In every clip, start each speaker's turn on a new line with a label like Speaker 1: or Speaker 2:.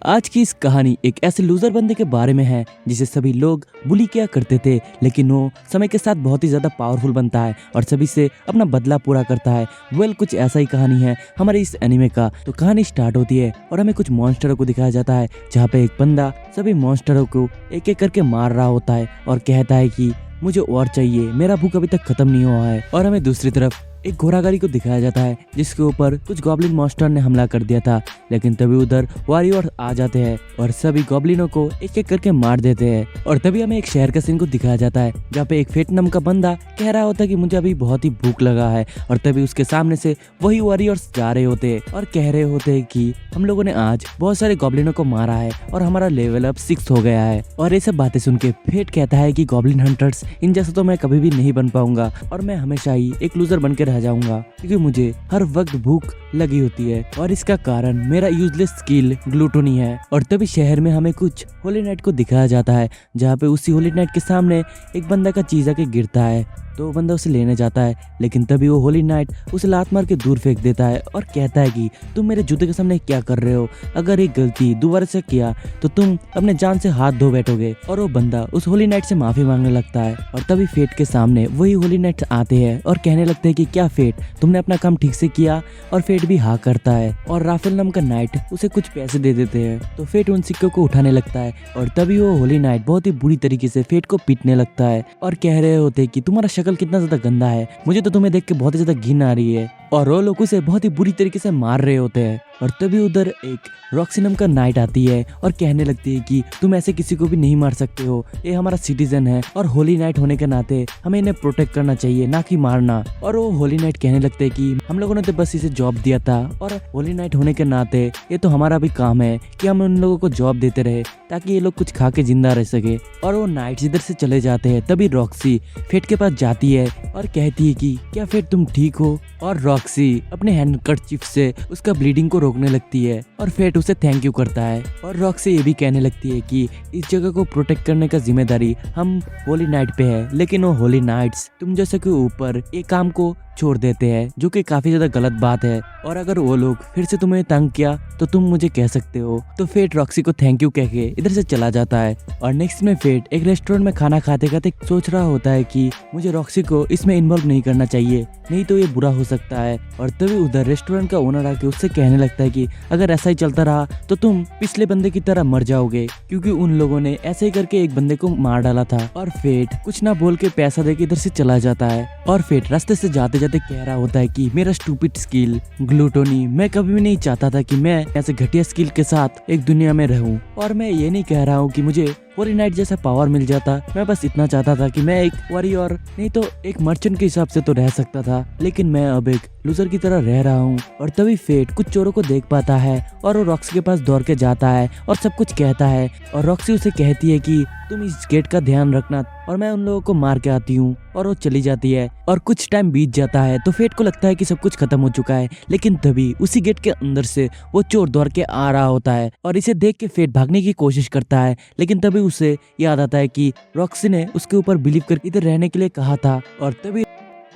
Speaker 1: आज की इस कहानी एक ऐसे लूजर बंदे के बारे में है जिसे सभी लोग बुली किया करते थे, लेकिन वो समय के साथ बहुत ही ज्यादा पावरफुल बनता है और सभी से अपना बदला पूरा करता है। कुछ ऐसा ही कहानी है हमारे इस एनीमे का। तो कहानी स्टार्ट होती है और हमें कुछ मॉन्स्टरों को दिखाया जाता है, जहाँ पे एक बंदा सभी मॉन्स्टरों को एक एक करके मार रहा होता है और कहता है कि मुझे और चाहिए, मेरा भूख अभी तक खत्म नहीं हुआ है। और हमें दूसरी तरफ एक घोड़ागाड़ी को दिखाया जाता है जिसके ऊपर कुछ गॉब्लिन मॉन्स्टर ने हमला कर दिया था, लेकिन तभी उधर वॉरियर आ जाते हैं और सभी गॉब्लिनों को एक एक करके मार देते हैं। और तभी हमें एक शहर का सीन को दिखाया जाता है जहाँ पे एक फेट नाम का बंदा कह रहा होता है कि मुझे अभी बहुत ही भूख लगा है, और तभी उसके सामने से वही वॉरियर्स जा रहे होते हैं और कह रहे होते हैं कि हम लोगों ने आज बहुत सारे गॉब्लिनों को मारा है और हमारा लेवल अब 6 हो गया है। और ये सब बातें सुन के फेट कहता है कि गॉब्लिन हंटर्स इन जैसा तो मैं कभी भी नहीं बन पाऊंगा और मैं हमेशा ही एक लूजर बन के रह जाऊंगा, क्योंकि मुझे हर वक्त भूख लगी होती है और इसका कारण मेरा यूजलेस स्किल ग्लूटोनी है। और तभी शहर में हमें कुछ होली नाइट को दिखाया जाता है जहाँ पे उसी होली नाइट के सामने एक बंदा का चीज आके गिरता है, तो वो बंदा उसे लेने जाता है, लेकिन तभी वो होली नाइट उसे लात मार के दूर फेंक देता है और कहता है कि तुम मेरे जूते के सामने क्या कर रहे हो, अगर एक गलती दोबारा से किया तो तुम अपने जान से हाथ धो बैठोगे। और वो बंदा उस होली नाइट से माफी मांगने लगता है और तभी फेट के सामने वही होली नाइट आते हैं और कहने लगते हैं कि क्या फेट, तुमने अपना काम ठीक से किया। और फेट भी हाँ करता है और राफेल नाम का नाइट उसे कुछ पैसे दे देते हैं, तो फेट उन सिक्कों को उठाने लगता है और तभी वो होली नाइट बहुत ही बुरी तरीके से फेट को पीटने लगता है और कह रहे होते कि तुम्हारा शक्ल कितना ज्यादा गंदा है, मुझे तो तुम्हें देख के बहुत ही ज्यादा घिन आ रही है। और वो लोग उसे बहुत ही बुरी तरीके से मार रहे होते हैं। और तभी उधर एक रॉक्सी नाम का नाइट आती है और कहने लगती है कि तुम ऐसे किसी को भी नहीं मार सकते हो, ये हमारा सिटीजन है और होली नाइट होने के नाते हमें इन्हें प्रोटेक्ट करना चाहिए, ना कि मारना। और वो होली नाइट कहने लगते हैं कि हम लोगों ने तो बस इसे जॉब दिया था और होली नाइट होने के नाते ये तो हमारा भी काम है कि हम उन लोगों को जॉब देते रहे ताकि ये लोग कुछ खा के जिंदा रह सके। और वो नाइट इधर से चले जाते हैं। तभी रॉक्सी फेट के पास जाती है और कहती है कि क्या फेट तुम ठीक हो। और रॉक्सी अपने हैंडकरचीफ से उसका ब्लीडिंग को रोकने लगती है और फेट उसे थैंक यू करता है। और रॉक्सी ये भी कहने लगती है कि इस जगह को प्रोटेक्ट करने का जिम्मेदारी हम होली नाइट पे है, लेकिन वो होली नाइट्स तुम जैसे के ऊपर एक काम को छोड़ देते हैं, जो कि काफी ज्यादा गलत बात है। और अगर वो लोग फिर से तुम्हें तंग किया तो तुम मुझे कह सकते हो। तो फेट रॉक्सी को थैंक यू कह के इधर से चला जाता है। और नेक्स्ट में फेट एक रेस्टोरेंट में खाना खाते खाते सोच रहा होता है कि मुझे रॉक्सी को इसमें इन्वॉल्व नहीं करना चाहिए, नहीं तो ये बुरा हो सकता है। और तभी उधर रेस्टोरेंट का ओनर आके उससे कहने लगता है कि अगर ऐसा ही चलता रहा तो तुम पिछले बंदे की तरह मर जाओगे, क्योंकि उन लोगों ने ऐसे ही करके एक बंदे को मार डाला था। और फेट कुछ ना बोल के पैसा देके इधर से चला जाता है। और फेट रास्ते से जाते जाते कह रहा होता है कि मेरा स्टूपिड स्किल ग्लूटोनी, मैं कभी भी नहीं चाहता था कि मैं ऐसे घटिया स्किल के साथ एक दुनिया में रहूं। और मैं ये नहीं कह रहा हूँ कि मुझे होली नाइट जैसा पावर मिल जाता, मैं बस इतना चाहता था कि मैं एक वॉरियर नहीं तो एक मर्चेंट के हिसाब से तो रह सकता था, लेकिन मैं अब एक लूजर की तरह रह रहा हूँ। और तभी फेट कुछ चोरों को देख पाता है और वो रॉक्सी के पास दौड़ के जाता है और सब कुछ कहता है। और रॉक्सी उसे कहती है कि तुम इस गेट का ध्यान रखना और मैं उन लोगों को मार के आती हूँ। और वो चली जाती है और कुछ टाइम बीत जाता है तो फेट को लगता है कि सब कुछ खत्म हो चुका है, लेकिन तभी उसी गेट के अंदर से वो चोर दौड़ के आ रहा होता है और इसे देख के फेट भागने की कोशिश करता है, लेकिन तभी उसे याद आता है कि रॉक्सी ने उसके ऊपर बिलीव कर इधर रहने के लिए कहा था। और तभी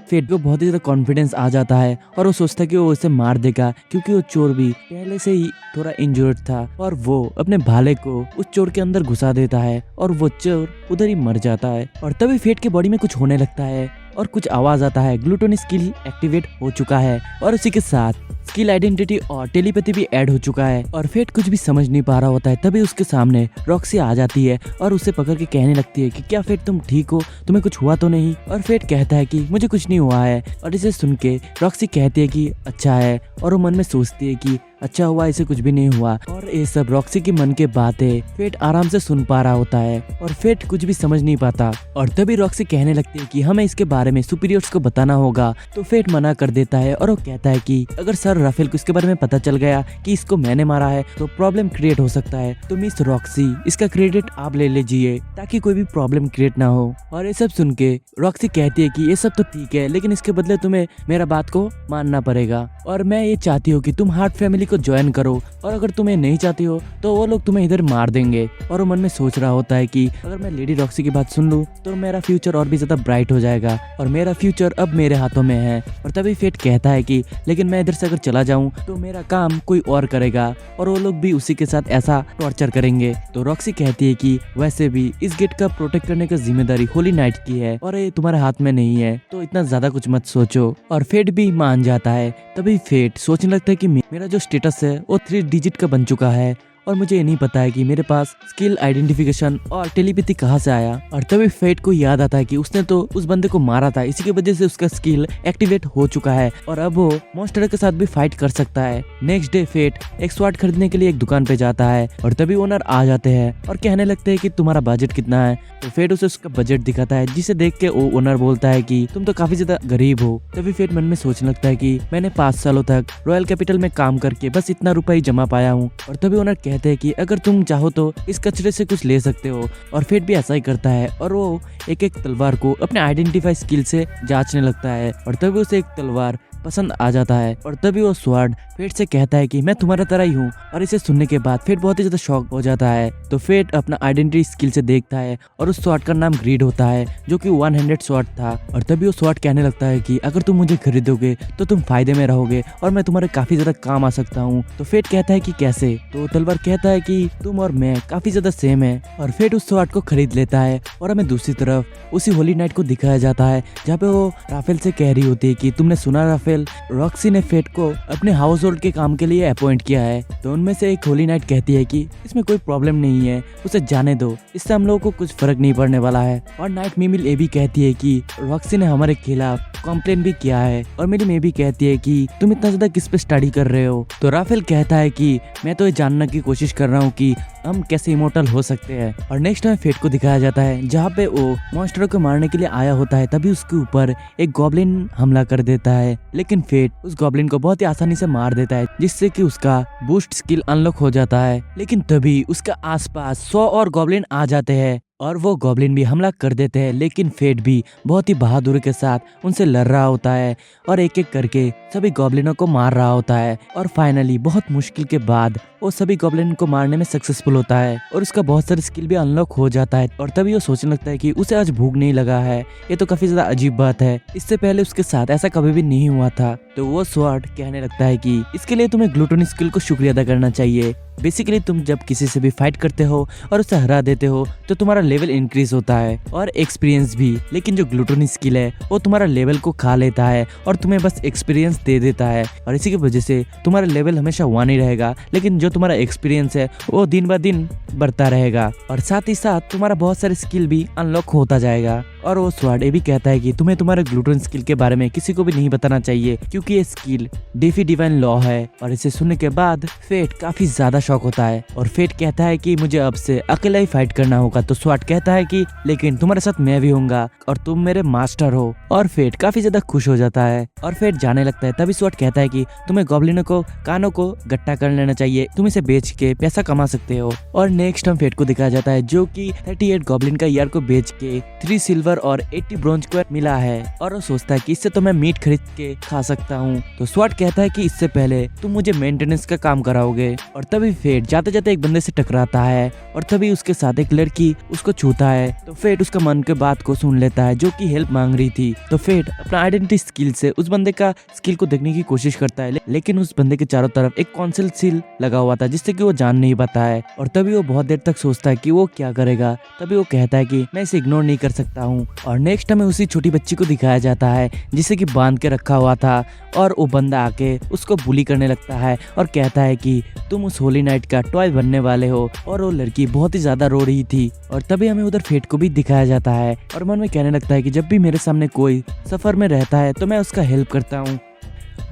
Speaker 1: फेट को बहुत ही ज्यादा कॉन्फिडेंस आ जाता है और वो सोचता है कि वो उसे मार देगा, क्योंकि वो चोर भी पहले से ही थोड़ा इंजर्ड था। और वो अपने भाले को उस चोर के अंदर घुसा देता है और वो चोर उधर ही मर जाता है। और तभी फेट की बॉडी में कुछ होने लगता है और कुछ आवाज आता है, ग्लूटोनी स्किल एक्टिवेट हो चुका है और उसी के साथ स्किल आइडेंटिटी और टेलीपैथी भी ऐड हो चुका है। और फेट कुछ भी समझ नहीं पा रहा होता है। तभी उसके सामने रॉक्सी आ जाती है और उसे पकड़ के कहने लगती है कि क्या फेट तुम ठीक हो, तुम्हें कुछ हुआ तो नहीं। और फेट कहता है कि मुझे कुछ नहीं हुआ है। और इसे सुन के रॉक्सी कहती है कि अच्छा है, और वो मन में सोचती है कि अच्छा हुआ, इसे कुछ भी नहीं हुआ। और ये सब रॉक्सी के मन के बातें फेट आराम से सुन पा रहा होता है और फेट कुछ भी समझ नहीं पाता। और तभी रॉक्सी कहने लगती है कि हमें इसके बारे में सुपीरियर्स को बताना होगा, तो फेट मना कर देता है और वो कहता है कि अगर सर राफेल को इसके बारे में पता चल गया कि इसको मैंने मारा है तो प्रॉब्लम क्रिएट हो सकता है, तो मिस रॉक्सी इसका क्रेडिट आप ले लीजिए ताकि कोई भी प्रॉब्लम क्रिएट ना हो। और ये सब सुन के रॉक्सी कहती है कि ये सब तो ठीक है, लेकिन इसके बदले तुम्हें मेरा बात को मानना पड़ेगा और मैं ये चाहती हूँ कि तुम हार्ट फैमिली को ज्वाइन करो, और अगर तुम्हें नहीं चाहती हो तो वो लोग तुम्हें इधर मार देंगे। और वो मन में सोच रहा होता है कि अगर मैं लेडी रॉक्सी की बात सुन लूं तो मेरा फ्यूचर और भी ज्यादा ब्राइट हो जाएगा और मेरा फ्यूचर अब मेरे हाथों में है। और तभी फेट कहता है कि लेकिन मैं इधर से अगर चला जाऊं तो मेरा काम कोई और करेगा और वो लोग भी उसी के साथ ऐसा टॉर्चर करेंगे। तो रॉक्सी कहती है कि वैसे भी इस गेट का प्रोटेक्ट करने का जिम्मेदारी होली नाइट की है और ये तुम्हारे हाथ में नहीं है, तो इतना ज्यादा कुछ मत सोचो। और फेट भी मान जाता है। तभी फेट सोचने लगता है कि मेरा जो स्टेटस है वो 3 डिजिट का बन चुका है और मुझे ये नहीं पता है कि मेरे पास स्किल आइडेंटिफिकेशन और टेलीपैथी कहाँ से आया। और तभी फेट को याद आता है कि उसने तो उस बंदे को मारा था, इसी की वजह से उसका स्किल एक्टिवेट हो चुका है और अब वो मॉन्स्टर के साथ भी फाइट कर सकता है। नेक्स्ट डे फेट एक स्वॉर्ड खरीदने के लिए एक दुकान पे जाता है और तभी ओनर आ जाते हैं और कहने लगते हैं कि तुम्हारा बजट कितना है। तो फेट उसे उसका बजट दिखाता है, जिसे देख के वो ओनर बोलता है कि तुम तो काफी ज्यादा गरीब हो। तभी फेट मन में सोचने लगता है कि मैंने 5 सालों तक रॉयल कैपिटल में काम करके बस इतना रुपया ही जमा पाया हूँ। और तभी ओनर कहते हैं कि अगर तुम चाहो तो इस कचरे से कुछ ले सकते हो। और फेट भी ऐसा ही करता है और वो एक एक तलवार को अपने आइडेंटिफाई स्किल से जांचने लगता है और तभी उसे एक तलवार पसंद आ जाता है और तभी वो स्वॉर्ड फेट से कहता है कि मैं तुम्हारा तरह ही हूँ। और इसे सुनने के बाद फेट बहुत ही ज्यादा शॉक हो जाता है। तो फेट अपना आइडेंटिटी स्किल से देखता है और उस स्वॉर्ड का नाम ग्रीड होता है, जो कि 1 हैंडेड स्वॉर्ड था। और तभी वो स्वॉर्ड कहने लगता है कि अगर तुम मुझे खरीदोगे तो तुम फायदे में रहोगे और मैं तुम्हारे काफी ज्यादा काम आ सकता हूँ। तो फेट कहता है कि कैसे। तो तलवार कहता है कि तुम और मैं काफी ज्यादा सेम है। और फेट उस स्वॉर्ड को खरीद लेता है और हमें दूसरी तरफ उसी होली नाइट को दिखाया जाता है, जहाँ पे वो राफेल से कह रही होती है कि तुमने सुना राफेल, रॉक्सी ने फेट को अपने हाउस होल्ड के काम के लिए अपॉइंट किया है। तो उनमें से एक होली नाइट कहती है कि इसमें कोई प्रॉब्लम नहीं है, उसे जाने दो, इससे हम लोगों को कुछ फर्क नहीं पड़ने वाला है। और नाइट मिमिल ये भी कहती है कि रॉक्सी ने हमारे खिलाफ कंप्लेन भी किया है। और मेरी मे भी कहती है कि तुम इतना ज्यादा किस पे स्टडी कर रहे हो। तो राफेल कहता है कि मैं तो ये जानने की कोशिश कर रहा हूँ कि हम कैसे इमोर्टल हो सकते हैं। और नेक्स्ट टाइम फेट को दिखाया जाता है, जहाँ पे वो मॉन्स्टरों को मारने के लिए आया होता है। तभी उसके ऊपर एक गॉब्लिन हमला कर देता है, लेकिन फेट उस गॉब्लिन को बहुत ही आसानी से मार देता है, जिससे कि उसका बूस्ट स्किल अनलॉक हो जाता है। लेकिन तभी उसके आसपास 100 और गॉब्लिन आ जाते हैं और वो गॉब्लिन भी हमला कर देते हैं। लेकिन फेट भी बहुत ही बहादुरी के साथ उनसे लड़ रहा होता है और एक एक करके सभी गॉब्लिनों को मार रहा होता है। और फाइनली बहुत मुश्किल के बाद वो सभी गॉब्लिन को मारने में सक्सेसफुल होता है और उसका बहुत सारे स्किल भी अनलॉक हो जाता है। और तभी वो सोचने लगता है कि उसे आज भूख नहीं लगा है, ये तो काफी ज्यादा अजीब बात है, इससे पहले उसके साथ ऐसा कभी भी नहीं हुआ था। तो वो स्वॉर्ड कहने लगता है कि इसके लिए तुम्हें ग्लूटोनी स्किल को शुक्रिया अदा करना चाहिए। बेसिकली तुम जब किसी से भी फाइट करते हो और उसे हरा देते हो तो तुम्हारा लेवल इंक्रीज होता है और एक्सपीरियंस भी। लेकिन जो ग्लूटोनी स्किल है वो तुम्हारा लेवल को खा लेता है और तुम्हें बस एक्सपीरियंस दे देता है। और इसी की वजह से तुम्हारा लेवल हमेशा 1 ही रहेगा, लेकिन जो तुम्हारा एक्सपीरियंस है वो दिन ब दिन बढ़ता रहेगा। और साथ ही साथ तुम्हारा बहुत सारे स्किल भी अनलॉक होता जाएगा। और वो स्वॉर्ड ये भी कहता है कि तुम्हें तुम्हारे ग्लूटोन स्किल के बारे में किसी को भी नहीं बताना चाहिए, क्योंकि ये स्किल डेफी डिवाइन लॉ है। और इसे सुनने के बाद फेट काफी ज्यादा शॉक होता है और फेट कहता है कि मुझे अब से अकेला ही फाइट करना होगा। तो स्वॉर्ड कहता है कि लेकिन तुम्हारे साथ मैं भी होऊंगा और तुम मेरे मास्टर हो। और फेट काफी ज्यादा खुश हो जाता है और फेट जाने लगता है। तभी स्वॉर्ड कहता है कि तुम्हें गॉब्लिनों को कानों को गट्टा कर लेना चाहिए, तुम इसे बेच के पैसा कमा सकते हो। और नेक्स्ट हम फेट को दिखाया जाता है, जो कि 38 गॉब्लिन का ईयर को बेच के 3 सिल्वर और 80 ब्रोंज को मिला है। और वो सोचता है कि इससे तो मैं मीट खरीद के खा सकता हूँ। तो स्वॉर्ड कहता है कि इससे पहले तुम मुझे मेंटेनेंस का काम कराओगे। और तभी फेट जाते जाते एक बंदे से टकराता है और तभी उसके साथ एक लड़की उसको छूता है। तो फेट उसका मन के बात को सुन लेता है, जो कि हेल्प मांग रही थी। तो फेट अपना आइडेंटिटी स्किल से उस बंदे का स्किल को देखने की कोशिश करता है, लेकिन उस बंदे के चारों तरफ एक कॉन्सिल सील लगा हुआ था, जिससे कि वो जान नहीं पाता है। और तभी वो बहुत देर तक सोचता है कि वो क्या करेगा। तभी वो कहता है कि मैं इसे इग्नोर नहीं कर सकता हूँ। और नेक्स्ट हमें उसी छोटी बच्ची को दिखाया जाता है, जिसे कि बांध के रखा हुआ था। और वो बंदा आके उसको बुली करने लगता है और कहता है कि तुम उस होली नाइट का टॉय बनने वाले हो। और वो लड़की बहुत ही ज्यादा रो रही थी। और तभी हमें उधर फेट को भी दिखाया जाता है और मन में कहने लगता है कि जब भी मेरे सामने कोई सफर में रहता है तो मैं उसका हेल्प करता हूँ।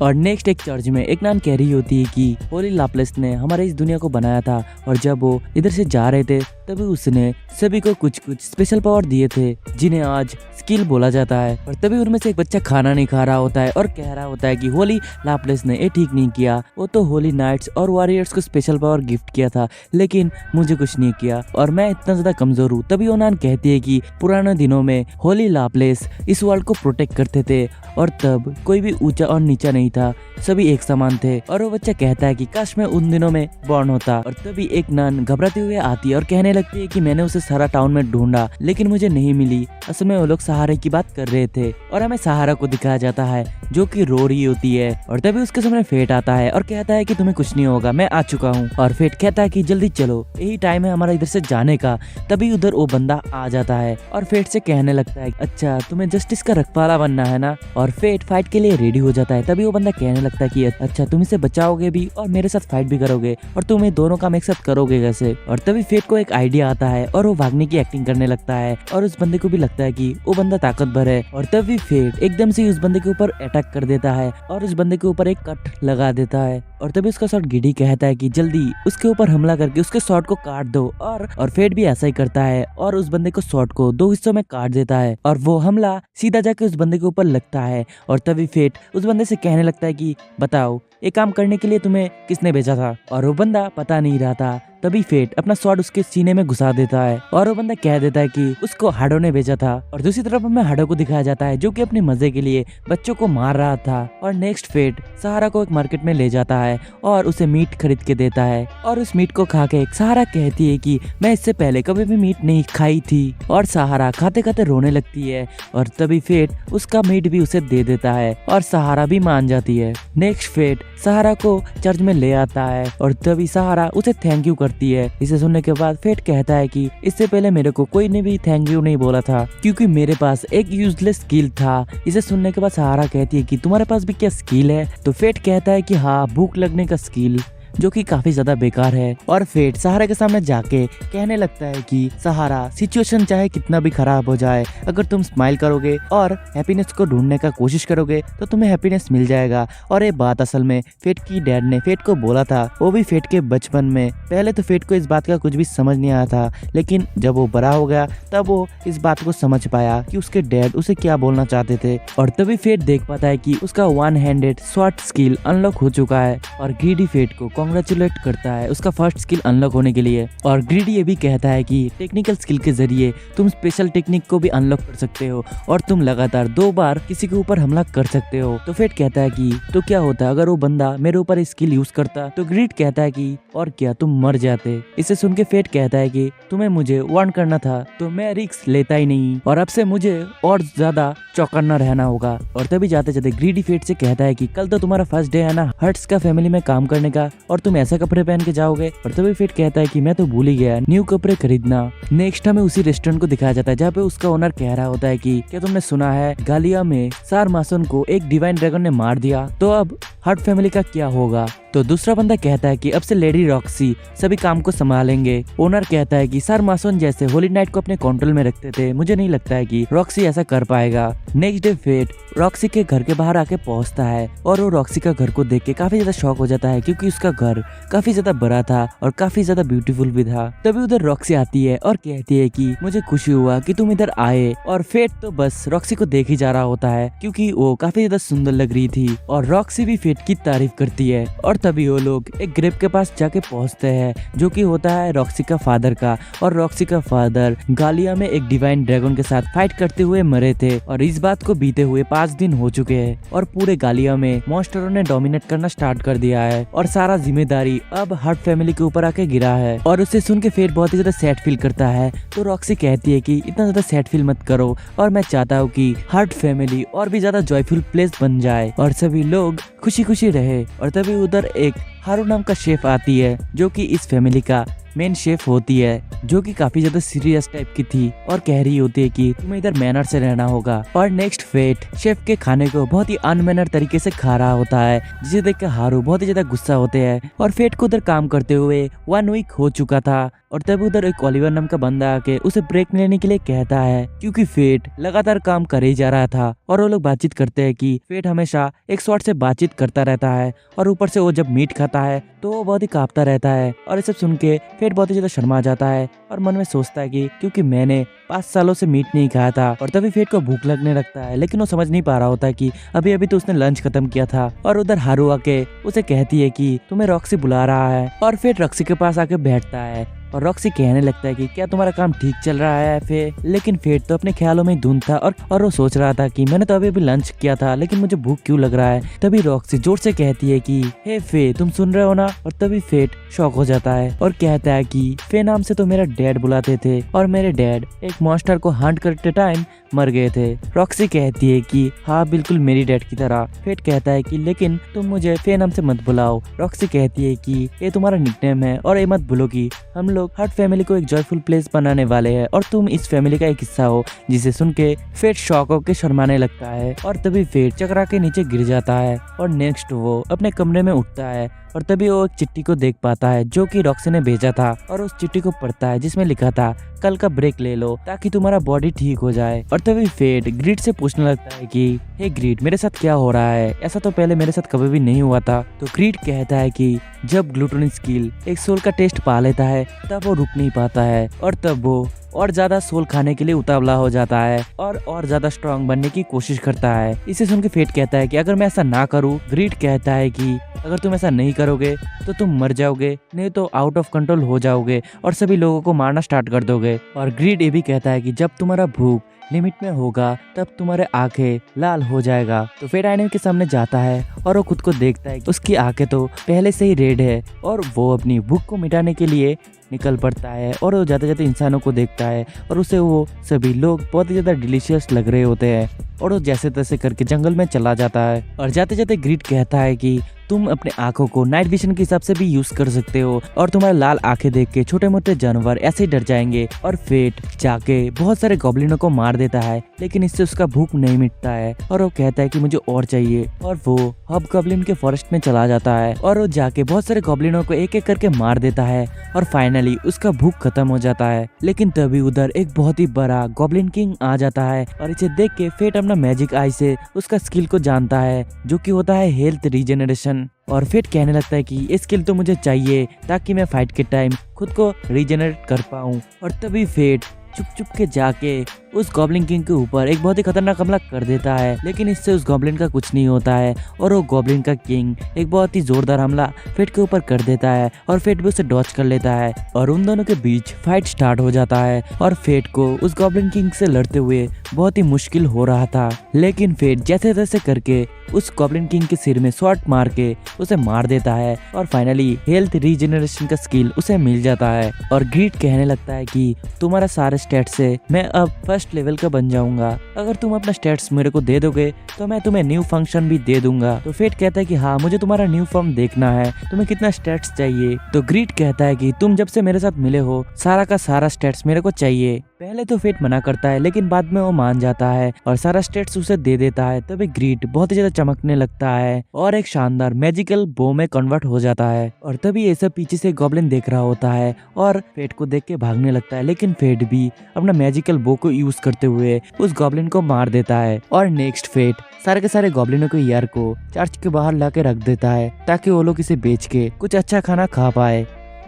Speaker 1: और नेक्स्ट एक चर्च में एक नान कह रही होती है कि होली लाप्लेस ने हमारे इस दुनिया को बनाया था और जब वो इधर से जा रहे थे तभी उसने सभी को कुछ कुछ स्पेशल पावर दिए थे, जिन्हें आज स्किल बोला जाता है। और तभी उनमें से एक बच्चा खाना नहीं खा रहा होता है और कह रहा होता है कि होली लाप्लेस ने ये ठीक नहीं किया, वो तो होली नाइट्स और वॉरियर्स को स्पेशल पावर गिफ्ट किया था, लेकिन मुझे कुछ नहीं किया और मैं इतना ज्यादा कमजोर हूँ। तभी वो नान कहती है कि पुराने दिनों में होली लाप्लेस इस वर्ल्ड को प्रोटेक्ट करते थे और तब कोई भी ऊंचा और नीचा नहीं था, सभी एक समान थे। और वो बच्चा कहता है कि काश मैं उन दिनों में बॉर्न होता। और तभी एक नन घबराते हुए आती है और कहने लगती है कि मैंने उसे सारा टाउन में ढूंढा लेकिन मुझे नहीं मिली। असल में वो लोग सहारे की बात कर रहे थे और हमें सहारा को दिखाया जाता है जो कि रो रही होती है। और तभी उसके सामने फेट आता है और कहता है कि तुम्हें कुछ नहीं होगा, मैं आ चुका हूँ। और फेट कहता है कि जल्दी चलो, यही टाइम है हमारा इधर से जाने का। तभी उधर वो बंदा आ जाता है और फेट से कहने लगता है अच्छा तुम्हें जस्टिस का रखवाला बनना है ना। और फेट फाइट के लिए रेडी हो जाता है। तभी वो बंदा कहने लगता है कि अच्छा तुम इसे बचाओगे भी और मेरे साथ फाइट भी करोगे और तुम ये दोनों काम एक साथ करोगे कैसे। और तभी फेट को एक आइडिया आता है और वो भागने की एक्टिंग करने लगता है और उस बंदे को भी लगता है कि वो बंदा ताकतवर है। और तभी फेट एकदम से उस बंदे के ऊपर अटैक कर देता है और उस बंदे के ऊपर एक कट लगा देता है। और तभी उसका शॉट गिडी कहता है कि जल्दी उसके ऊपर हमला करके उसके शॉट को काट दो। और फेट भी ऐसा ही करता है और उस बंदे को शॉट को 2 हिस्सों में काट देता है और वो हमला सीधा जाके उस बंदे के ऊपर लगता है। और तभी फेट उस बंदे से कहने लगता है कि बताओ ये काम करने के लिए तुम्हें किसने भेजा था। और वो बंदा पता नहीं रहा था। तभी फेट अपना स्वॉर्ड उसके सीने में घुसा देता है और वो बंदा कह देता है कि उसको हाडो ने भेजा था। और दूसरी तरफ हमें हाडो को दिखाया जाता है जो कि अपने मजे के लिए बच्चों को मार रहा था। और नेक्स्ट फेट सहारा को एक मार्केट में ले जाता है और उसे मीट खरीद के देता है और उस मीट को खा के सहारा कहती है कि मैं इससे पहले कभी भी मीट नहीं खाई थी। और सहारा खाते खाते रोने लगती है और तभी फेट उसका मीट भी उसे दे देता है और सहारा भी मान जाती है। नेक्स्ट फेट सहारा को चर्च में ले आता है और तभी सहारा उसे थैंक यू करती है। इसे सुनने के बाद फेट कहता है कि इससे पहले मेरे को कोई ने भी थैंक यू नहीं बोला था क्योंकि मेरे पास एक यूजलेस स्किल था। इसे सुनने के बाद सहारा कहती है कि तुम्हारे पास भी क्या स्किल है। तो फेट कहता है कि हाँ, भूख लगने का स्किल, जो कि काफी ज्यादा बेकार है। और फेट सहारा के सामने जाके कहने लगता है कि सहारा सिचुएशन चाहे कितना भी खराब हो जाए, अगर तुम स्माइल करोगे और हैप्पीनेस को ढूंढने का कोशिश करोगे तो तुम्हें हैप्पीनेस मिल जाएगा। और ये बात असल में फेट की डैड ने फेट को बोला था, वो भी फेट के बचपन में। पहले तो फेट को इस बात का कुछ भी समझ नहीं आया था, लेकिन जब वो बड़ा हो गया तब वो इस बात को समझ पाया कि उसके डैड उसे क्या बोलना चाहते थे। और तभी फेट देख पाता है कि उसका 1 हैंडेड स्वॉर्ड स्किल अनलॉक हो चुका है और ग्रीडी फेट को कांग्रेचुलेट करता है उसका फर्स्ट स्किल अनलॉक होने के लिए। और ग्रीडी ये भी कहता है कि टेक्निकल स्किल के जरिए तुम स्पेशल टेक्निक को भी अनलॉक कर सकते हो और तुम लगातार 2 बार किसी के ऊपर हमला कर सकते हो। तो फेट कहता है कि तो क्या होता अगर वो बंदा मेरे ऊपर स्किल यूज करता। तो ग्रीड कहता है कि और क्या, तुम मर जाते। इसे सुन के फेट कहता है कि तुम्हें मुझे वार्न करना था तो मैं रिस्क लेता ही नहीं और अब से मुझे और ज्यादा चौकन्ना रहना होगा। और तभी जाते जाते ग्रीडी फेट से कहता है कि कल तो तुम्हारा फर्स्ट डे है ना हर्ट्स का फैमिली में काम करने का और तुम ऐसे कपड़े पहन के जाओगे। और तभी फेट कहता है कि मैं तो भूल ही गया न्यू कपड़े खरीदना। नेक्स्ट हमें उसी रेस्टोरेंट को दिखाया जाता है जहाँ पे उसका ओनर कह रहा होता है कि क्या तुमने सुना है गालिया में सार मासन को एक डिवाइन ड्रैगन ने मार दिया, तो अब हर्ट फैमिली का क्या होगा। तो दूसरा बंदा कहता है कि अब से लेडी रॉक्सी सभी काम को संभालेंगे। ओनर कहता है कि सर मासन जैसे होली नाइट को अपने कंट्रोल में रखते थे, मुझे नहीं लगता है कि रॉक्सी ऐसा कर पाएगा। नेक्स्ट डे फेट रॉक्सी के घर के बाहर आके पहुंचता है और वो रॉक्सी का घर को देख के काफी ज्यादा शॉक हो जाता है क्योंकि उसका घर काफी ज्यादा बड़ा था और काफी ज्यादा ब्यूटीफुल भी था। तभी उधर रॉक्सी आती है और कहती है कि मुझे खुशी हुआ कि तुम इधर आए। और फेट तो बस रॉक्सी को देख ही जा रहा होता है क्योंकि वो काफी ज्यादा सुंदर लग रही थी और रॉक्सी भी फेट की तारीफ करती है। और तभी वो लोग एक ग्रेव के पास जाके पहुंचते हैं जो कि होता है रॉक्सी का फादर का। और रॉक्सी का फादर गालिया में एक डिवाइन ड्रैगन के साथ फाइट करते हुए मरे थे और इस बात को बीते हुए 5 दिन हो चुके हैं और पूरे गालिया में मॉन्स्टरों ने डोमिनेट करना स्टार्ट कर दिया है और सारा जिम्मेदारी अब हर्ट फैमिली के ऊपर आके गिरा है। और उसे सुन के फेट बहुत ही ज्यादा सैड फील करता है। तो रॉक्सी कहती है कि इतना ज्यादा सैड फील मत करो और मैं चाहता हूँ कि हर्ट फैमिली और भी ज्यादा जॉयफुल प्लेस बन जाए और सभी लोग खुशी खुशी रहे। और तभी उधर एक हारू नाम का शेफ आती है जो कि इस फैमिली का मेन शेफ होती है, जो कि काफी ज्यादा सीरियस टाइप की थी और कह रही होती है कि तुम्हें इधर मैनर से रहना होगा। और नेक्स्ट फेट शेफ के खाने को बहुत ही अनमैनर तरीके से खा रहा होता है जिसे देख कर हारू बहुत ही ज्यादा गुस्सा होते हैं। और फेट को उधर काम करते हुए 1 वीक हो चुका था और तब उधर एक ओलिवर नाम का बंदा आके उसे ब्रेक लेने के लिए कहता है क्योंकि फेट लगातार काम कर ही जा रहा था। और वो लोग बातचीत करते हैं कि फेट हमेशा एक शॉट से बातचीत करता रहता है और ऊपर से वो जब मीट खाता है तो वो बहुत ही कांपता रहता है। और ये सब सुन के फेट बहुत ही ज्यादा शर्मा जाता है और मन में सोचता है कि क्योंकि मैंने 5 सालों से मीट नहीं खाया था। और तभी फेट को भूख लगने लगता है, लेकिन वो समझ नहीं पा रहा होता है कि अभी अभी तो उसने लंच खत्म किया था। और उधर हारू आके उसे कहती है कि तुम्हें रॉक्सी बुला रहा है। और फेट रॉक्सी के पास आके बैठता है और रॉक्सी कहने लगता है कि क्या तुम्हारा काम ठीक चल रहा है फे। लेकिन फेट तो अपने ख्यालों में धुंध था और वो सोच रहा था कि मैंने तो अभी लंच किया था, लेकिन मुझे भूख क्यों लग रहा है। तभी रॉक्सी जोर से कहती है कि हे फे, तुम सुन रहे हो ना। और तभी फेट शॉक हो जाता है और कहता है कि फे नाम से तो मेरा डैड बुलाते थे और मेरे डैड एक मॉन्स्टर को हंट करते टाइम मर गए थे। रॉक्सी कहती है कि हाँ बिल्कुल मेरी डैड की तरह। फेट कहता है कि लेकिन तुम मुझे फे नाम से मत बुलाओ। रॉक्सी कहती है कि ये तुम्हारा निकनेम है और ये मत भूलो कि हम लोग हर्ट फैमिली को एक जॉयफुल प्लेस बनाने वाले हैं और तुम इस फैमिली का एक हिस्सा हो। जिसे सुन के फेट शॉक होकर शर्माने लगता है और तभी फेट चकरा के नीचे गिर जाता है। और नेक्स्ट वो अपने कमरे में उठता है और तभी वो एक चिट्ठी को देख पाता है जो कि रॉक्सी ने भेजा था। और उस चिट्ठी को पढ़ता है जिसमें लिखा था कल का ब्रेक ले लो ताकि तुम्हारा बॉडी ठीक हो जाए। और तभी फेट ग्रीड से पूछने लगता है कि हे ग्रीड, मेरे साथ क्या हो रहा है, ऐसा तो पहले मेरे साथ कभी भी नहीं हुआ था। तो ग्रीड कहता है कि जब ग्लूटोनिक स्किल एक सोल का टेस्ट पा लेता है तब वो रुक नहीं पाता है और तब वो और ज्यादा सोल खाने के लिए उतावला हो जाता है और ज्यादा स्ट्रांग बनने की कोशिश करता है। इसे सुन के फेट कहता है कि अगर मैं ऐसा ना करूं। ग्रीड कहता है कि अगर तुम ऐसा नहीं करोगे तो तुम मर जाओगे, नहीं तो आउट ऑफ कंट्रोल हो जाओगे और सभी लोगों को मारना स्टार्ट कर दोगे। और ग्रीड ये भी कहता है कि जब तुम्हारा भूख लिमिट में होगा तब तुम्हारे आंखें लाल हो जाएगा। तो फेट आईने के सामने जाता है और वो खुद को देखता है उसकी आंखें तो पहले से ही रेड है और वो अपनी भूख को मिटाने के लिए निकल पड़ता है। और वो जाते जाते इंसानों को देखता है और उसे वो सभी लोग बहुत ही ज्यादा डिलीशियस लग रहे होते हैं और वो जैसे तैसे करके जंगल में चला जाता है। और जाते जाते ग्रीड कहता है कि तुम अपने आंखों को नाइट विजन के हिसाब से भी यूज कर सकते हो और तुम्हारे लाल आंखें देख के छोटे मोटे जानवर ऐसे ही डर जाएंगे। और फेट जाके बहुत सारे गॉब्लिनों को मार देता है, लेकिन इससे उसका भूख नहीं मिटता है और वो कहता है कि मुझे और चाहिए। और वो हब गॉब्लिन के फॉरेस्ट में चला जाता है और वो जाके बहुत सारे गॉब्लिनों को एक एक करके मार देता है और फाइनली उसका भूख खत्म हो जाता है। लेकिन तभी उधर एक बहुत ही बड़ा गॉब्लिन किंग आ जाता है और इसे देख के फेट अपना मैजिक आई से उसका स्किल को जानता है जो कि होता है हेल्थ रीजेनरेशन। और फेट कहने लगता है कि ये स्किल तो मुझे चाहिए ताकि मैं फाइट के टाइम खुद को रीजेनरेट कर पाऊं। और तभी फेट चुप चुप के जाके उस गॉब्लिन किंग के ऊपर एक बहुत ही खतरनाक हमला कर देता है, लेकिन इससे उस गॉब्लिन का कुछ नहीं होता है और वो गॉब्लिन का किंग एक बहुत ही जोरदार हमला फेट के ऊपर कर देता है और फेट भी उसे डॉच कर लेता है और उन दोनों के बीच फाइट स्टार्ट हो जाता है। और फेट को उस गॉब्लिन किंग से लड़ते हुए बहुत ही मुश्किल हो रहा था, लेकिन फेट जैसे तैसे करके उस गॉब्लिन किंग के सिर में शॉट मार के उसे मार देता है और फाइनली हेल्थ रीजेनरेशन का स्किल उसे मिल जाता है। और ग्रीड कहने लगता है कि तुम्हारा सारे स्टेट्स से मैं अब फर्स्ट लेवल का बन जाऊंगा, अगर तुम अपना स्टेट्स मेरे को दे दोगे तो मैं तुम्हें न्यू फंक्शन भी दे दूंगा। तो फेट कहता है कि हाँ मुझे तुम्हारा न्यू फॉर्म देखना है, तुम्हें कितना स्टेट्स चाहिए। तो ग्रीड कहता है कि तुम जब से मेरे साथ मिले हो सारा का सारा स्टेट्स मेरे को चाहिए। पहले तो फेट मना करता है, लेकिन बाद में वो मान जाता है और सारा स्टेट्स उसे दे देता है। तभी ग्रीड बहुत ही ज्यादा चमकने लगता है और एक शानदार मैजिकल बो में कन्वर्ट हो जाता है। और तभी ये सब पीछे से गॉब्लिन देख रहा होता है और फेट को देख के भागने लगता है, लेकिन फेट भी अपना मैजिकल बो को यूज करते हुए उस गॉब्लिन को मार देता है। और नेक्स्ट फेट सारे के सारे गॉब्लिनों के यार को चर्च के बाहर लाके रख देता है ताकि वो लोग इसे बेच के कुछ अच्छा खाना खा पाए।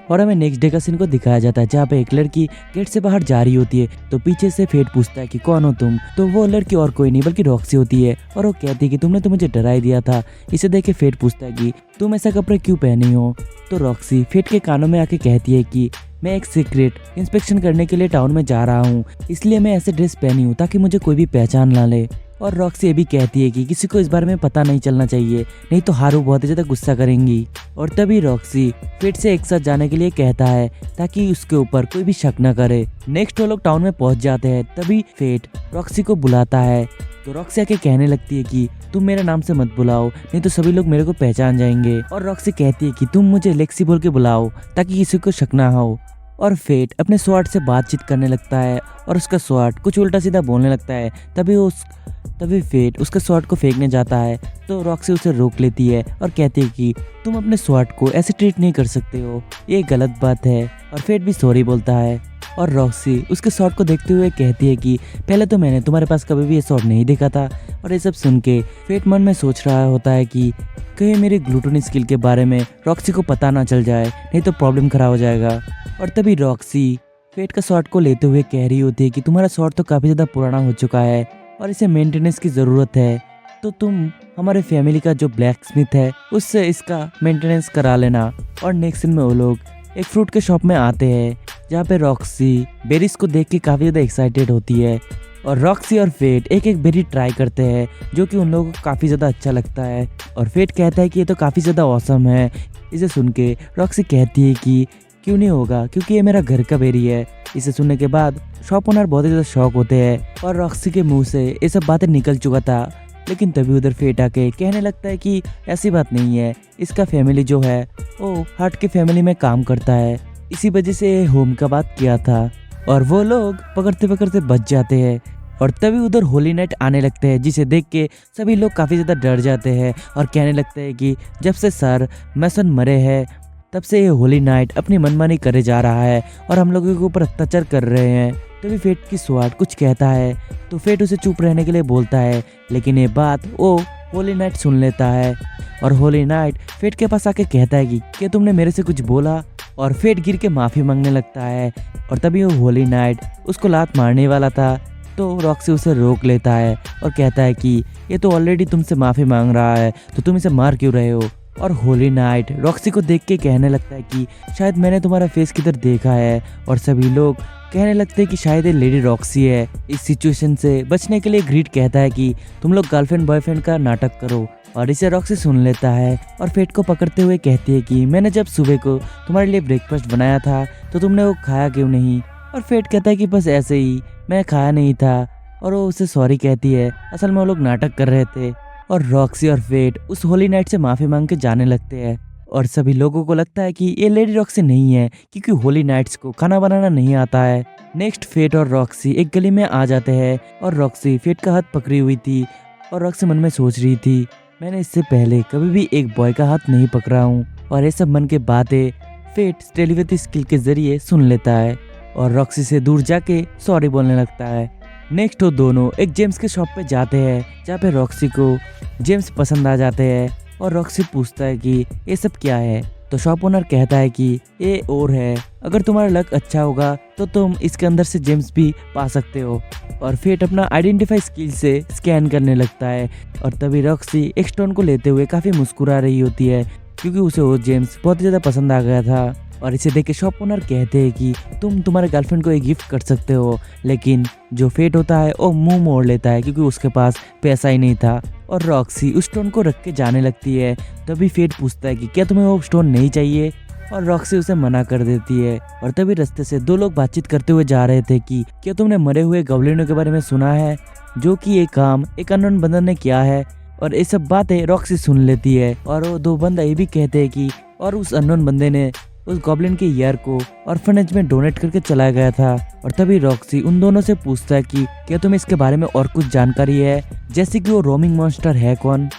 Speaker 1: और हमें नेक्स्ट डे का सीन को दिखाया जाता है जहाँ पे एक लड़की गेट से बाहर जा रही होती है। तो पीछे से फेट पूछता है कि कौन हो तुम। तो वो लड़की और कोई नहीं बल्कि रॉक्सी होती है और वो कहती है कि तुमने तो मुझे डरा ही दिया था। इसे देख के फेट पूछता है कि तुम ऐसा कपड़े क्यों पहनी हो। तो रॉक्सी फेट के कानों में आके कहती है कि मैं एक सीक्रेट इंस्पेक्शन करने के लिए टाउन में जा रहा हूँ, इसलिए मैं ऐसे ड्रेस पहनी हूँ ताकि मुझे कोई भी पहचान ना ले। और रॉक्सी ये भी कहती है कि किसी को इस बारे में पता नहीं चलना चाहिए, नहीं तो हारू बहुत ही ज्यादा गुस्सा करेंगी। और तभी रॉक्सी फेट से एक साथ जाने के लिए कहता है ताकि उसके ऊपर कोई भी शक न करे। नेक्स्ट वो लोग टाउन में पहुंच जाते हैं। तभी फेट रॉक्सी को बुलाता है तो रॉक्सी आके कहने लगती है कि तुम मेरे नाम से मत बुलाओ, नहीं तो सभी लोग मेरे को पहचान जाएंगे। और रॉक्सी कहती है कि तुम मुझे लेक्सी बोल के बुलाओ ताकि किसी को शक ना हो। और फेट अपने स्वॉर्ड से बातचीत करने लगता है और उसका स्वॉर्ड कुछ उल्टा सीधा बोलने लगता है। तभी फेट उसके स्वॉर्ड को फेंकने जाता है तो रॉक्सी उसे रोक लेती है और कहती है कि तुम अपने स्वॉर्ड को ऐसे ट्रीट नहीं कर सकते हो, ये गलत बात है। और फेट भी सॉरी बोलता है और रॉक्सी उसके स्वॉर्ड को देखते हुए कहती है कि पहले तो मैंने तुम्हारे पास कभी भी ये स्वॉर्ड नहीं देखा था। और ये सब सुन के फेट मन में सोच रहा होता है कि कहीं मेरी ग्लूटोनी स्किल के बारे में रॉक्सी को पता ना चल जाए, नहीं तो प्रॉब्लम खराब हो जाएगा। और तभी रॉक्सी फेट का शॉट को लेते हुए कह रही होती है कि तुम्हारा शॉट तो काफ़ी ज़्यादा पुराना हो चुका है और इसे मेंटेनेंस की ज़रूरत है, तो तुम हमारे फैमिली का जो ब्लैक स्मिथ है उससे इसका मेंटेनेंस करा लेना। और नेक्स्ट सीन में वो लोग एक फ्रूट के शॉप में आते हैं जहाँ पे रॉक्सी बेरीज को देख के काफ़ी ज़्यादा एक्साइटेड होती है और रॉक्सी और फेट एक एक बेरी ट्राई करते हैं जो कि उन लोगों को काफ़ी ज़्यादा अच्छा लगता है। और फेट कहता है कि ये तो काफ़ी ज़्यादा औसम है। इसे सुन के रॉक्सी कहती है कि क्यों नहीं होगा, क्योंकि ये मेरा घर का बेरी है। इसे सुनने के बाद शॉप ओनर बहुत ही ज़्यादा शॉक होते हैं और रॉक्सी के मुंह से ये सब बातें निकल चुका था। लेकिन तभी उधर फेट आके कहने लगता है कि ऐसी बात नहीं है, इसका फैमिली जो है वो हार्ट के फैमिली में काम करता है, इसी वजह से होम का बात किया था। और वो लोग पकड़ते पकड़ते बच जाते हैं। और तभी उधर होली नाइट आने लगते हैं जिसे देख के सभी लोग काफ़ी ज़्यादा डर जाते हैं और कहने लगते हैं कि जब से सर मैसन मरे हैं तब से ये होली नाइट अपनी मनमानी करे जा रहा है और हम लोगों के ऊपर अत्याचार कर रहे हैं। तभी फेट की स्वाट कुछ कहता है तो फेट उसे चुप रहने के लिए बोलता है, लेकिन ये बात वो होली नाइट सुन लेता है। और होली नाइट फेट के पास आके कहता है कि क्या तुमने मेरे से कुछ बोला, और फेट गिर के माफ़ी मांगने लगता है। और तभी वो होली नाइट उसको लात मारने वाला था तो रॉक्सी उसे रोक लेता है और कहता है कि ये तो ऑलरेडी तुमसे माफ़ी मांग रहा है तो तुम इसे मार क्यों रहे हो। और होली नाइट रॉक्सी को देख के कहने लगता है कि शायद मैंने तुम्हारा फेस किधर देखा है। और सभी लोग कहने लगते हैं कि शायद ये लेडी रॉक्सी है। इस सिचुएशन से बचने के लिए ग्रीड कहता है कि तुम लोग गर्लफ्रेंड बॉयफ्रेंड का नाटक करो। और इसे रॉक्सी सुन लेता है और फेट को पकड़ते हुए कहती है कि मैंने जब सुबह को तुम्हारे लिए ब्रेकफास्ट बनाया था तो तुमने वो खाया क्यों नहीं। और फेट कहता है कि बस ऐसे ही, मैं खाया नहीं था। और वो उसे सॉरी कहती है, असल में वो लोग नाटक कर रहे थे। और रॉक्सी और फेट उस होली नाइट से माफ़ी मांग के जाने लगते हैं। और सभी लोगों को लगता है कि ये लेडी रॉक्सी नहीं है क्योंकि होली नाइट्स को खाना बनाना नहीं आता है। नेक्स्ट फेट और रॉक्सी एक गली में आ जाते हैं और रॉक्सी फेट का हाथ पकड़ी हुई थी और रॉक्सी मन में सोच रही थी, मैंने इससे पहले कभी भी एक बॉय का हाथ नहीं पकड़ा हूँ। और ये सब मन के बातें फेट टेलीपैथी स्किल के जरिए सुन लेता है और रॉक्सी से दूर जाके सॉरी बोलने लगता है। नेक्स्ट वो दोनों एक जेम्स के शॉप पे जाते हैं जहाँ पे रॉक्सी को जेम्स पसंद आ जाते हैं। और रॉक्सी पूछता है कि ये सब क्या है, तो शॉप ओनर कहता है कि ये और है, अगर तुम्हारा लक अच्छा होगा तो तुम इसके अंदर से जेम्स भी पा सकते हो। और फेट अपना आइडेंटिफाई स्किल से स्कैन करने लगता है और तभी रॉक्सी एक स्टोन को लेते हुए काफ़ी मुस्कुरा रही होती है क्योंकि उसे वो जेम्स बहुत ही ज़्यादा पसंद आ गया था। और इसे देख के शॉप ओनर कहते हैं कि तुम तुम्हारे गर्लफ्रेंड को एक गिफ्ट कर सकते हो। लेकिन जो फेट होता है वो मुंह मोड़ लेता है क्योंकि उसके पास पैसा ही नहीं था। और रॉक्सी उस स्टोन को रख के जाने लगती है। तभी फेट पूछता है कि क्या तुम्हें वो स्टोन नहीं चाहिए, और रॉक्सी उसे मना कर देती है। और तभी रास्ते से दो लोग बातचीत करते हुए जा रहे थे कि क्या तुमने मरे हुए गॉब्लिनों के बारे में सुना है, जो कि ये काम एक अननोन बंदर ने किया है। और ये सब बातें रॉक्सी सुन लेती है और वो दो बंदा ये भी कहते हैं कि और उस अननोन बंदे ने उस गॉब्लिन के ईयर को ऑर्फनेज में डोनेट करके चला गया था। और तभी रॉक्सी उन दोनों से पूछता है कि क्या तुम्हें इसके बारे में और कुछ जानकारी है, जैसे कि वो रोमिंग मॉन्स्टर है कौन।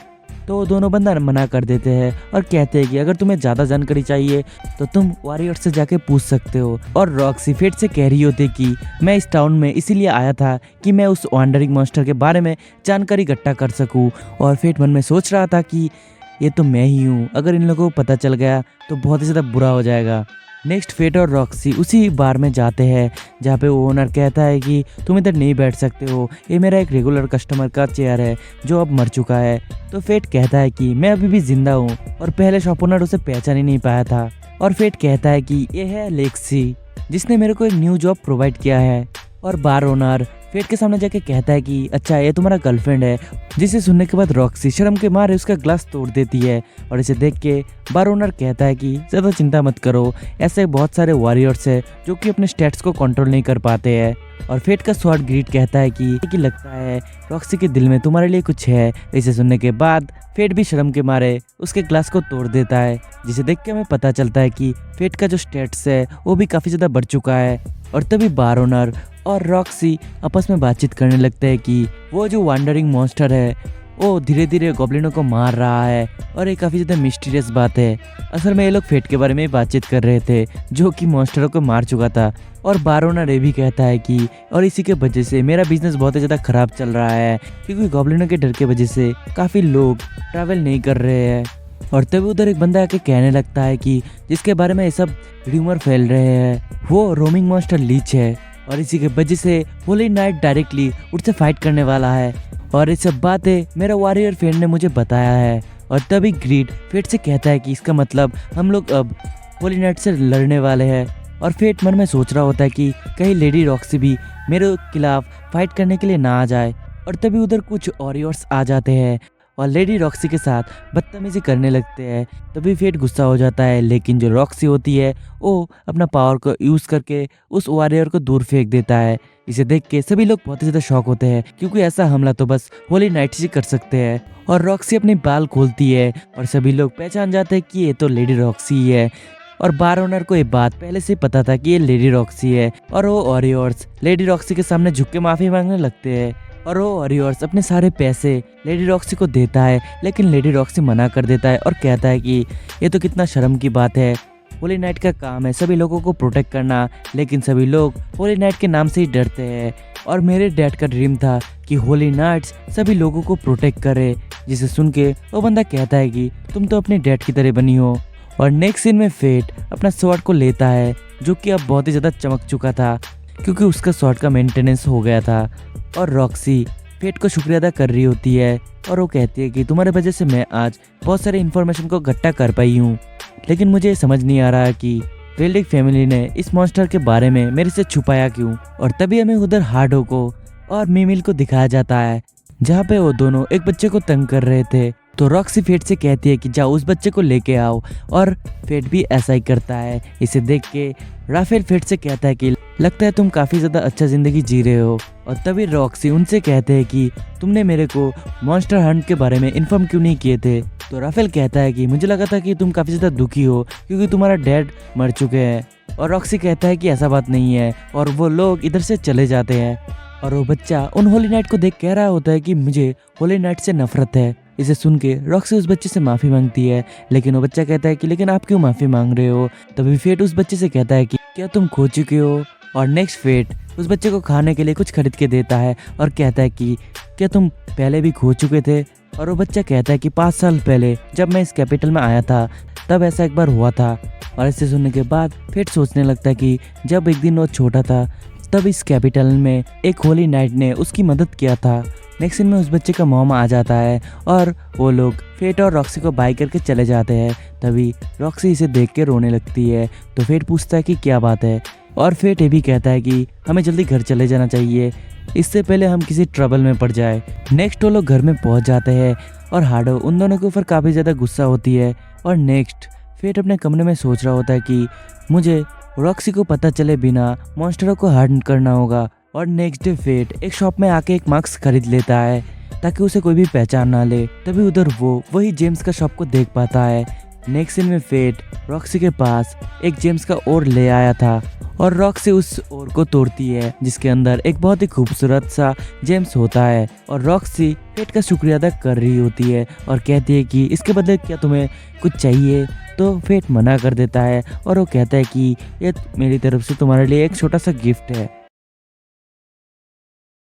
Speaker 1: तो वो दोनों बंदा मना कर देते हैं और कहते हैं कि अगर तुम्हें ज़्यादा जानकारी चाहिए तो तुम वॉरियर से जाके पूछ सकते हो। और रॉक्सी फेट से कह रही होती कि मैं इस टाउन में इसीलिए आया था कि मैं उस वॉन्डरिंग मॉन्स्टर के बारे में जानकारी इकट्ठा कर सकूं। और फेट मन में सोच रहा था कि ये तो मैं ही हूँ, अगर इन लोगों को पता चल गया तो बहुत ही ज़्यादा बुरा हो जाएगा। नेक्स्ट फेट और रॉक्सी उसी बार में जाते हैं जहाँ पे वो ओनर कहता है कि तुम इधर नहीं बैठ सकते हो, ये मेरा एक रेगुलर कस्टमर का चेयर है जो अब मर चुका है। तो फेट कहता है कि मैं अभी भी जिंदा हूँ और पहले शॉप ओनर उसे पहचान ही नहीं पाया था। और फेट कहता है कि ये है लेक्सी जिसने मेरे को एक न्यू जॉब प्रोवाइड किया है। और बार ओनर फेट के सामने जाके कहता है कि अच्छा ये तुम्हारा गर्लफ्रेंड है, जिसे सुनने के बाद रॉक्सी शर्म के मारे उसका ग्लास तोड़ देती है। और इसे देख के बार ओनर कहता है कि ज़्यादा चिंता मत करो, ऐसे बहुत सारे वॉरियर्स हैं जो कि अपने स्टेट्स को कंट्रोल नहीं कर पाते हैं। और फेट का शॉर्ट ग्रीड कहता है कि लगता है रॉक्सी के दिल में तुम्हारे लिए कुछ है। इसे सुनने के बाद फेट भी शर्म के मारे उसके ग्लास को तोड़ देता है, जिसे देख के हमें पता चलता है कि फेट का जो स्टेट्स है वो भी काफ़ी ज़्यादा बढ़ चुका है। और तभी बार ओनर और रॉक्सी आपस में बातचीत करने लगते हैं कि वो जो वॉन्डरिंग मॉन्स्टर है वो धीरे धीरे गॉब्लिनों को मार रहा है। और ये काफ़ी ज़्यादा मिस्टीरियस बात है। असल में ये लोग फेट के बारे में बातचीत कर रहे थे जो कि मॉन्स्टरों को मार चुका था। और बार ओनर ये भी कहता है कि और इसी के वजह से मेरा बिजनेस बहुत ही ज़्यादा ख़राब चल रहा है क्योंकि गॉब्लिनों के डर के वजह से काफ़ी लोग ट्रैवल नहीं कर रहे हैं। और तभी उधर एक बंदा आके कहने लगता है कि जिसके बारे में ये सब र्यूमर फैल रहे हैं वो रोमिंग मॉन्स्टर लीच है और इसी के वजह से होली नाइट डायरेक्टली उससे फाइट करने वाला है। और ये सब बातें मेरा वॉरियर फ्रेंड ने मुझे बताया है। और तभी ग्रीड फेट से कहता है कि इसका मतलब हम लोग अब होली नाइट से लड़ने वाले हैं। और फेट मन में सोच रहा होता है कि कहीं लेडी रॉक्सी भी मेरे खिलाफ फाइट करने के लिए ना आ जाए। और तभी उधर कुछ वॉरियर्स आ जाते हैं और लेडी रॉक्सी के साथ बदतमीजी करने लगते हैं। तभी फेट गुस्सा हो जाता है, लेकिन जो रॉक्सी होती है वो अपना पावर को यूज़ करके उस वॉरियर को दूर फेंक देता है। इसे देख के सभी लोग बहुत ही ज़्यादा शॉक होते हैं, क्योंकि ऐसा हमला तो बस होली नाइट ही कर सकते हैं। और रॉक्सी अपनी बाल खोलती है और सभी लोग पहचान जाते हैं कि ये तो लेडी रॉक्सी ही है। और बार ओनर को ये बात पहले से पता था कि ये लेडी रॉक्सी है। और वो वॉरियर्स लेडी रॉक्सी के सामने झुक के माफ़ी मांगने लगते हैं। और वो वॉरियर्स अपने सारे पैसे लेडी रॉक्सी को देता है, लेकिन लेडी रॉक्सी मना कर देता है और कहता है कि ये तो कितना शर्म की बात है, होली नाइट का काम है सभी लोगों को प्रोटेक्ट करना, लेकिन सभी लोग होली नाइट के नाम से ही डरते हैं। और मेरे डैड का ड्रीम था कि होली नाइट्स सभी लोगों को प्रोटेक्ट करे। जिसे सुन के वो बंदा कहता है कि तुम तो अपने डैड की तरह बनी हो। और नेक्स्ट सीन में फेट अपना स्वॉर्ड को लेता है, जो कि अब बहुत ही ज़्यादा चमक चुका था क्योंकि उसका स्वॉर्ड का मेंटेनेंस हो गया था। और रॉक्सी फेट को शुक्रिया अदा कर रही होती है और वो कहती है कि तुम्हारे वजह से मैं आज बहुत सारे इन्फॉर्मेशन को इकट्ठा कर पाई हूँ, लेकिन मुझे समझ नहीं आ रहा कि वेल्डिक फैमिली ने इस मॉन्स्टर के बारे में मेरे से छुपाया क्यों। और तभी हमें उधर हार्डो को और मीमिल को दिखाया जाता है, जहाँ पे वो दोनों एक बच्चे को तंग कर रहे थे। तो रॉक्सी फेट से कहती है कि जाओ उस बच्चे को लेके आओ, और फेट भी ऐसा ही करता है। इसे देख के राफेल फेट से कहता है कि लगता है तुम काफ़ी ज़्यादा अच्छा ज़िंदगी जी रहे हो। और तभी रॉक्सी उनसे कहते हैं कि तुमने मेरे को मॉन्स्टर हंट के बारे में इन्फॉर्म क्यों नहीं किए थे। तो राफेल कहता है कि मुझे लगा था कि तुम काफ़ी ज़्यादा दुखी हो क्योंकि तुम्हारा डैड मर चुके हैं। और रॉक्सी कहता है कि ऐसा बात नहीं है, और वो लोग इधर से चले जाते हैं। और वो बच्चा उन होली नाइट को देख कह रहा होता है कि मुझे होली नाइट से नफरत है। इसे सुन के रॉक्सी उस बच्चे से माफ़ी मांगती है, लेकिन वो बच्चा कहता है कि लेकिन आप क्यों माफ़ी मांग रहे हो। तभी फेट उस बच्चे से कहता है कि क्या तुम खो चुके हो। और नेक्स्ट फेट उस बच्चे को खाने के लिए कुछ खरीद के देता है और कहता है कि क्या तुम पहले भी खो चुके थे। और वो बच्चा कहता है कि 5 साल पहले जब मैं इस कैपिटल में आया था तब ऐसा एक बार हुआ था। और इसे सुनने के बाद फेट सोचने लगता है कि जब एक दिन वो छोटा था तब इस कैपिटल में एक होली नाइट ने उसकी मदद किया था। नेक्स्ट सीन में उस बच्चे का मॉम आ जाता है और वो लोग फेट और रॉक्सी को बाय करके चले जाते हैं। तभी रॉक्सी इसे देख के रोने लगती है। तो फेट पूछता है कि क्या बात है, और फेट ये भी कहता है कि हमें जल्दी घर चले जाना चाहिए, इससे पहले हम किसी ट्रबल में पड़ जाए। नेक्स्ट वो लोग घर में पहुंच जाते हैं और हार्डो उन दोनों के ऊपर काफ़ी ज़्यादा गुस्सा होती है। और नेक्स्ट फेट अपने कमरे में सोच रहा होता है कि मुझे रॉक्सी को पता चले बिना मॉन्स्टरों को हर्ट करना होगा। और नेक्स्ट डे फेट एक शॉप में आके एक मास्क खरीद लेता है ताकि उसे कोई भी पहचान ना ले। तभी उधर वो वही जेम्स का शॉप को देख पाता है। नेक्स्ट सीन में फेट रॉक्सी के पास एक जेम्स का ओर ले आया था और रॉक्सी उस ओर को तोड़ती है, जिसके अंदर एक बहुत ही खूबसूरत सा जेम्स होता है। और रॉक्सी फेट का शुक्रिया अदा कर रही होती है और कहती है कि इसके बदले क्या तुम्हें कुछ चाहिए। तो फेट मना कर देता है और वो कहता है कि ये मेरी तरफ से तुम्हारे लिए एक छोटा सा गिफ्ट है।